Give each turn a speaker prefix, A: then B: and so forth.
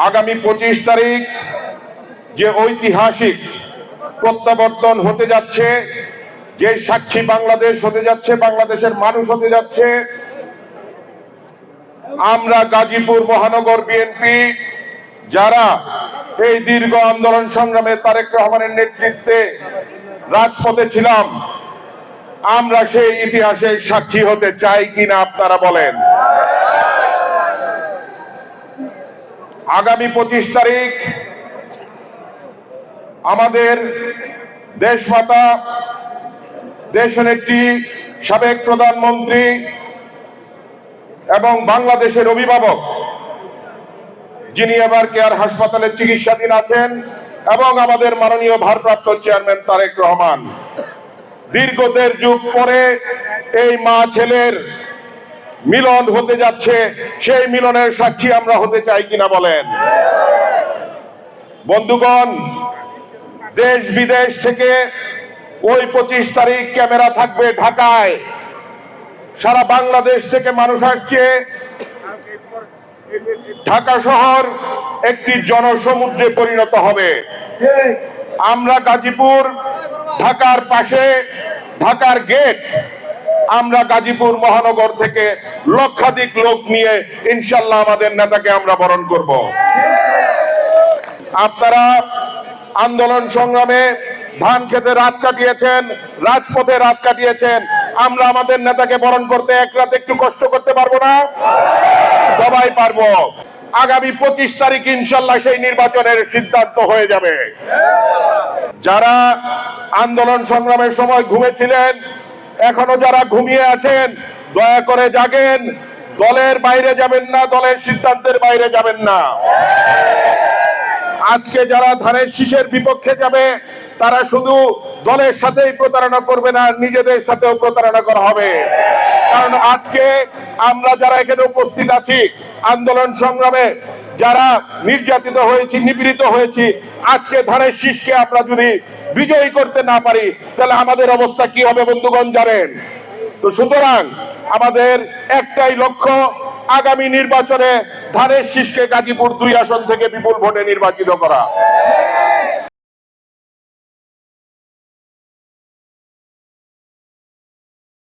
A: আগামী 25 তারিখ যে ঐতিহাসিক প্রত্যাবর্তন হতে যাচ্ছে, যে সাক্ষী বাংলাদেশ হতে যাচ্ছে, বাংলাদেশের মানুষ হতে যাচ্ছে, আমরা গাজীপুর মহানগর বিএনপি যারা এই দীর্ঘ আন্দোলন সংগ্রামে তারেক রহমানের নেতৃত্বে রাজপথে ছিলাম, আমরা সেই ইতিহাসের সাক্ষী হতে চাই কিনা আপনারা বলেন। আগামী 25 তারিখ আমাদের দেশমাতা, দেশনেত্রী, সাবেক প্রধানমন্ত্রী এবং বাংলাদেশের অভিভাবক, যিনি এবার কেয়ার হাসপাতালে চিকিৎসাধীন আছেন, এবং আমাদের মাননীয় ভারপ্রাপ্ত চেয়ারম্যান তারেক রহমান, দীর্ঘ 1.5 যুগ পরে এই মা ছেলের মিলন হতে যাচ্ছে, সেই মিলনের সাক্ষী আমরা হতে চাই কিনা বলেন। বন্ধুগণ, দেশ বিদেশ থেকে ওই 25 তারিখ ক্যামেরা থাকবে ঢাকায়, সারা বাংলাদেশ থেকে মানুষ আসছে। ঢাকা শহর একটি জনসমুদ্রে পরিণত হবে। আমরা গাজীপুর, ঢাকার পাশে, ঢাকার গেট, আমরা গাজীপুর মহানগর থেকে লক্ষাধিক লোক নিয়ে ইনশাল্লাহ আমাদের নেতাকে আমরা বরণ করব। আপনারা আন্দোলন সংগ্রামে ধান খেতে রাত কাটিয়েছেন, রাজপথে রাত কাটিয়েছেন, আমরা আমাদের নেতাকে বরণ করতে এক রাত একটু কষ্ট করতে পারবো না? সবাই পারবো। আগামী 25 তারিখ ইনশাল্লাহ সেই নির্বাচনের সিদ্ধান্ত হয়ে যাবে। যারা আন্দোলন সংগ্রামের সময় ঘুমেছিলেন, এখনো যারা ঘুমিয়ে আছেন, দয়া করে জাগেন। দলের বাইরে যাবেন না, দলের সিদ্ধান্তের বাইরে যাবেন না। আজকে যারা ধানের শীষের বিপক্ষে যাবে, তারা শুধু দলের সাথেই প্রতারণা করবে না, নিজেদের সাথেও প্রতারণা করা হবে। কারণ আজকে আমরা যারা এখানে উপস্থিত আছি, আন্দোলন সংগ্রামে যারা নির্যাতিত হয়েছি, নিপীড়িত হয়েছি, আজকে ধানের শীষকে আমরা যদি বিজয়ী করতে না পারি, তাহলে আমাদের অবস্থা কি হবে বন্ধুগণ জানেন। তো সুতরাং আমাদের একটাই লক্ষ্য, আগামী নির্বাচনে ধানের শীষকে গাজীপুর 2 আসন থেকে বিপুল ভোটে নির্বাচিত করা।